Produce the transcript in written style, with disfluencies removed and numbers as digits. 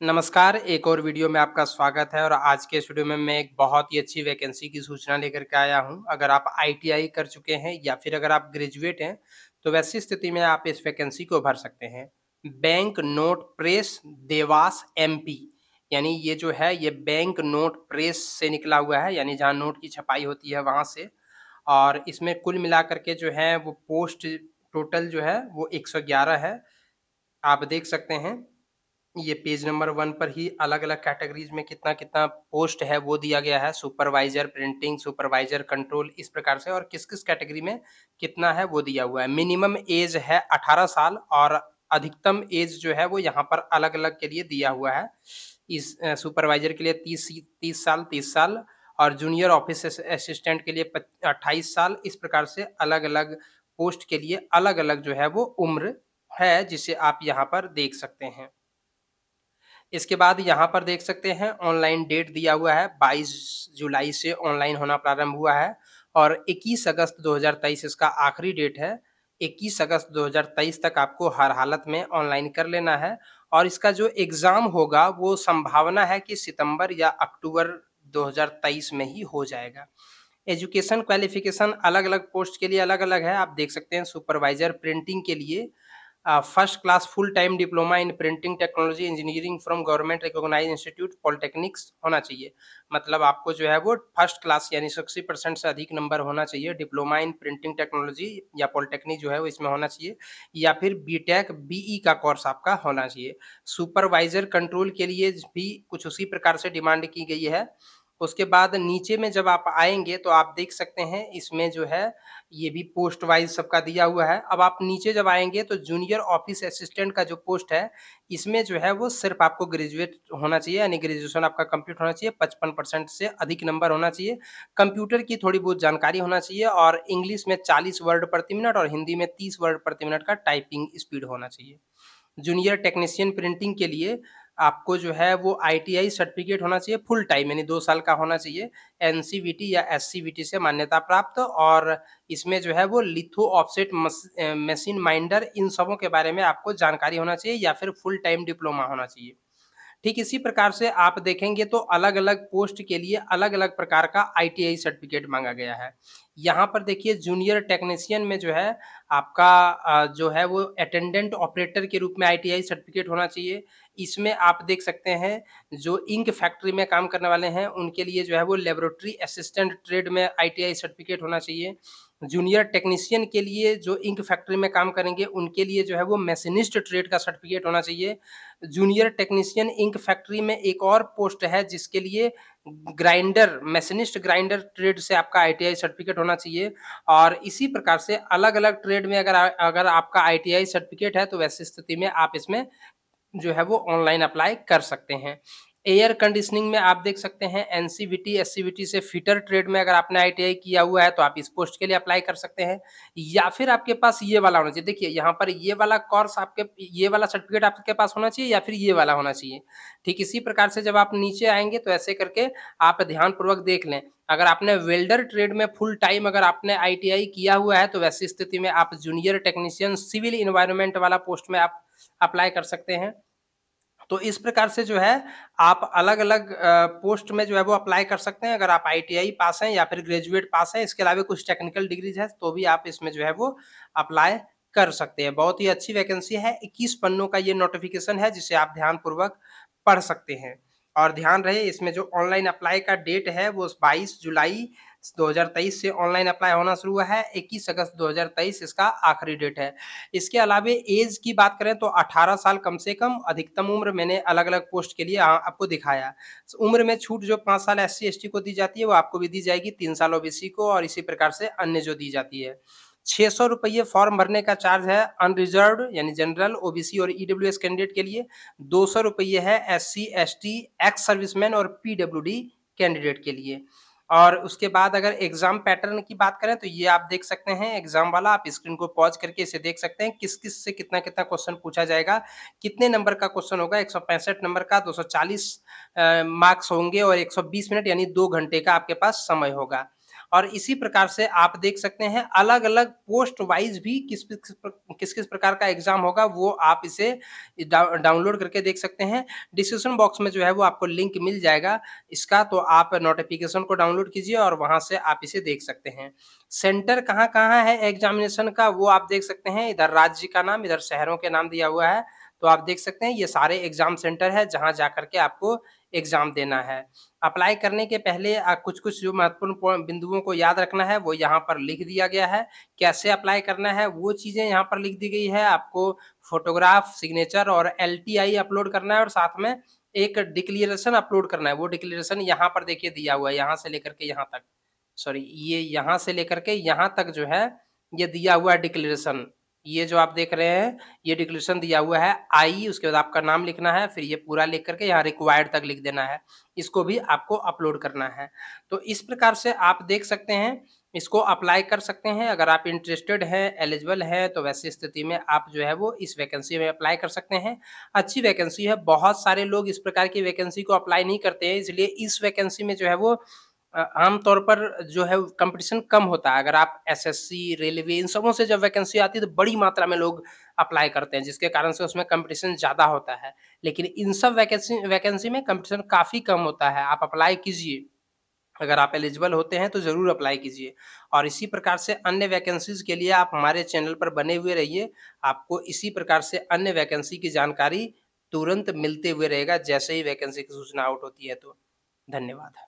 नमस्कार, एक और वीडियो में आपका स्वागत है और आज के इस वीडियो में मैं एक बहुत ही अच्छी वैकेंसी की सूचना लेकर के आया हूँ। अगर आप आईटीआई कर चुके हैं या फिर अगर आप ग्रेजुएट हैं, तो वैसी स्थिति में आप इस वैकेंसी को भर सकते हैं। Bank note press Dewas MP, यानी ये जो है ये बैंक नोट प्रेस से निकला हुआ है, यानी जहाँ नोट की छपाई होती है वहाँ से। और इसमें कुल मिलाकर के जो है वो पोस्ट टोटल जो है वो 111 है। आप देख सकते हैं ये पेज नंबर 1 पर ही अलग-अलग कैटेगरीज़ में कितना-कितना पोस्ट है वो दिया गया है, सुपरवाइज़र प्रिंटिंग, सुपरवाइज़र कंट्रोल इस प्रकार से और किस-किस कैटेगरी में कितना है वो दिया हुआ है। मिनिमम ऐज है 18 साल और अधिकतम ऐज जो है वो यहाँ पर अलग-अलग के लिए दिया हुआ है। इस सुपरवाइज़र के लिए 30 साल और जूनियर ऑफ़िस असिस्टेंट के लिए 28 साल इस प्रकार से अलग-अलग पोस्ट के लिए अलग-अलग जो है वो उम्र है, जिसे आप यहाँ पर देख सकते हैं। इसके बाद यहाँ पर देख सकते हैं ऑनलाइन डेट दिया हुआ है 22 जुलाई से ऑनलाइन होना प्रारंभ हुआ है और 21 अगस्त 2023 इसका आखिरी डेट है। 21 अगस्त 2023 तक आपको हर हालत में ऑनलाइन कर लेना है और इसका जो एग्ज़ाम होगा वो संभावना है कि सितंबर या अक्टूबर 2023 में ही हो जाएगा। एजुकेशन क्वालिफ़िकेशन अलग-अलग पोस्ट के लिए अलग-अलग है। आप देख सकते हैं सुपरवाइज़र प्रिंटिंग के लिए first class full time diploma in printing technology engineering from government recognised institute polytechnics होना चाहिए। मतलब आपको जो है वो फर्स्ट क्लास यानी 60% से अधिक नंबर होना चाहिए। डिप्लोमा इन प्रिंटिंग टेक्नोलॉजी या पॉलिटेक्निक जो है वो इसमें होना चाहिए या फिर बीटेक बीई का कोर्स आपका होना चाहिए। सुपरवाइज़र कंट्रोल के लिए भी कुछ उसी प्रकार से डिमांड की गई है। उसके बाद नीचे में जब आप आएँगे तो आप देख सकते हैं इसमें जो है ये भी पोस्ट वाइज़ सबका दिया हुआ है। अब आप नीचे जब आएँगे तो जूनियर ऑफ़िस असिस्टेंट का जो पोस्ट है, इसमें जो है वो सिर्फ़ आपको ग्रेजुएट होना चाहिए यानी ग्रेजुएशन आपका कंप्लीट होना चाहिए, 55% से अधिक नंबर होना चाहिए। कंप्यूटर की थोड़ी बहुत जानकारी होना चाहिए और इंग्लिश में 40 वर्ड प्रति मिनट और हिंदी में 30 वर्ड प्रति मिनट का टाइपिंग स्पीड होना चाहिए। जूनियर टेक्नीशियन प्रिंटिंग के लिए आपको जो है वो आईटीआई सर्टिफ़िकेट होना चाहिए फुल टाइम यानी 2 साल का होना चाहिए। एनसीवीटी या एससीवीटी से मान्यता प्राप्त और इसमें जो है वो लिथो ऑफसेट मशीन माइंडर इन सबों के बारे में आपको जानकारी होना चाहिए या फिर फुल टाइम डिप्लोमा होना चाहिए। ठीक इसी प्रकार से आप देखेंगे तो अलग-अलग पोस्ट के लिए अलग-अलग प्रकार का आईटीआई सर्टिफ़िकेट माँगा गया है। यहाँ पर देखिए जूनियर टेक्नीशियन में जो है आपका जो है वो अटेंडेंट ऑपरेटर के रूप में आईटीआई सर्टिफ़िकेट होना चाहिए। इसमें आप देख सकते हैं जो इंक फैक्ट्री में काम करने वाले हैं उनके लिए जो है वो लैबोरेटरी असिस्टेंट ट्रेड में आईटीआई सर्टिफ़िकेट होना चाहिए। जूनियर टेक्नीशियन के लिए जो इंक फैक्ट्री में काम करेंगे उनके लिए जो है वो मशीनिस्ट ट्रेड का सर्टिफ़िकेट होना चाहिए। जूनियर टेक्नीशियन इंक फैक्ट्री में एक और पोस्ट है जिसके लिए ग्राइंडर मशीनिस्ट ग्राइंडर ट्रेड से आपका आईटीआई सर्टिफिकेट होना चाहिए और इसी प्रकार से अलग-अलग ट्रेड में अगर आपका आईटीआई सर्टिफिकेट है तो वैसी स्थिति में आप इसमें जो है वो ऑनलाइन अप्लाई कर सकते हैं। एयर कंडीशनिंग में आप देख सकते हैं एनसीवीटी, एससीवीटी से फिटर ट्रेड में अगर आपने आईटीआई किया हुआ है तो आप इस पोस्ट के लिए अप्लाई कर सकते हैं या फिर आपके पास ये वाला होना चाहिए। देखिए यहाँ पर ये वाला कोर्स आपके ये वाला सर्टिफिकेट आपके पास होना चाहिए या फिर ये वाला होना चाहिए। ठीक इसी प्रकार से जब आप नीचे आएँगे तो ऐसे करके आप ध्यानपूर्वक देख लें। अगर आपने वेल्डर ट्रेड में फुल टाइम अगर आपने आईटीआई किया हुआ है तो वैसी स्थिति में आप जूनियर टेक्नीशियन सिविल एनवायरनमेंट वाला पोस्ट में आप अप्लाई कर सकते हैं। तो इस प्रकार से जो है आप अलग-अलग पोस्ट में जो है वो अप्लाई कर सकते हैं। अगर आप आईटीआई पास हैं या फिर ग्रेजुएट पास हैं, इसके अलावा कुछ टेक्निकल डिग्रीज़ है तो भी आप इसमें जो है वो अप्लाई कर सकते हैं। बहुत ही अच्छी वैकेंसी है, 21 पन्नों का ये नोटिफ़िकेशन है जिसे आप ध्यानपूर्वक पढ़ सकते हैं। और ध्यान रहे इसमें जो ऑनलाइन अप्लाई का डेट है वो 22 जुलाई 2023 से ऑनलाइन अप्लाई होना शुरू हुआ है, 21 अगस्त 2023 इसका आखिरी डेट है। इसके अलावे ऐज की बात करें तो 18 साल कम से कम, अधिकतम उम्र मैंने अलग-अलग पोस्ट के लिए आपको दिखाया। उम्र में छूट जो 5 साल एससी-एसटी को दी जाती है, वो आपको भी दी जाएगी, 3 साल ओबीसी को और इसी प्रकार से अन्य जो दी जाती है। ₹600 फॉर्म भरने का चार्ज है अनरिजर्व्ड यानी जनरल, ओबीसी और ईडब्ल्यूएस कैंडिडेट के लिए। ₹200 है एससी-एसटी, एक्स सर्विसमैन और पीडब्ल्यूडी कैंडिडेट के लिए। और उसके बाद अगर एग्ज़ाम पैटर्न की बात करें तो ये आप देख सकते हैं एग्ज़ाम वाला, आप स्क्रीन को पॉज़ करके इसे देख सकते हैं, किस-किस से कितना-कितना क्वेश्चन पूछा जाएगा, कितने नंबर का क्वेश्चन होगा, 165 नंबर का, 240 मार्क्स होंगे और 120 मिनट यानी 2 घंटे का आपके पास समय होगा। और इसी प्रकार से आप देख सकते हैं अलग-अलग पोस्ट वाइज़ भी किस-किस प्रकार का एग्ज़ाम होगा वो आप इसे डाउनलोड करके देख सकते हैं। डिस्क्रिप्शन बॉक्स में जो है वो आपको लिंक मिल जाएगा इसका, तो आप नोटिफ़िकेशन को डाउनलोड कीजिए और वहाँ से आप इसे देख सकते हैं। सेंटर कहाँ-कहाँ है एग्ज़ामिनेशन का वो आप देख सकते हैं, इधर राज्य का नाम, इधर शहरों के नाम दिया हुआ है। तो आप देख सकते हैं ये सारे एग्ज़ाम सेंटर है जहाँ जाकर के आपको एग्ज़ाम देना है। अप्लाई करने के पहले कुछ-कुछ जो महत्वपूर्ण बिंदुओं को याद रखना है वो यहाँ पर लिख दिया गया है। कैसे अप्लाई करना है वो चीज़ें यहाँ पर लिख दी गई है। आपको फ़ोटोग्राफ, सिग्नेचर और एलटीआई अपलोड करना है और साथ में एक डिक्लेरेशन अपलोड करना है। वो डिक्लेरेशन यहाँ पर देखिए दिया हुआ है, यहाँ से लेकर के यहाँ तक। सॉरी, ये यहाँ से लेकर के यहाँ तक जो है, ये दिया हुआ है डिक्लेरेशन। ये जो आप देख रहे हैं, ये डिक्लेरेशन दिया हुआ है आई, उसके बाद आपका नाम लिखना है, फिर ये पूरा लिख कर के यहाँ रिक्वायर्ड तक लिख देना है। इसको भी आपको अपलोड करना है। तो इस प्रकार से आप देख सकते हैं, इसको अप्लाई कर सकते हैं। अगर आप इंटरेस्टेड हैं, एलिजिबल हैं, तो वैसी स्थिति में आप जो है वो इस वैकेंसी में अप्लाई कर सकते हैं। अच्छी वैकेंसी है, बहुत सारे लोग इस प्रकार की वैकेंसी को अप्लाई नहीं करते हैं, इसलिए इस वैकेंसी में जो है वो आम तौर पर जो है कॉम्पिटिशन कम होता है। अगर आप एसएससी, रेलवे इन सबों से जब वैकेंसी आती है तो बड़ी मात्रा में लोग अप्लाई करते हैं, जिसके कारण से उसमें कॉम्पिटिशन ज़्यादा होता है। लेकिन इन सब वैकेंसी वैकेंसी में कॉम्पिटिशन काफ़ी कम होता है। आप अप्लाई कीजिए, अगर आप एलिजिबल होते हैं तो ज़रूर अप्लाई कीजिए। और इसी प्रकार से अन्य वैकेंसीज़ के लिए आप हमारे चैनल पर बने हुए रहिए। आपको इसी प्रकार से अन्य वैकेंसी की जानकारी तुरंत मिलते हुए रहेगा, जैसे ही वैकेंसी की सूचना आउट होती है तो। धन्यवाद।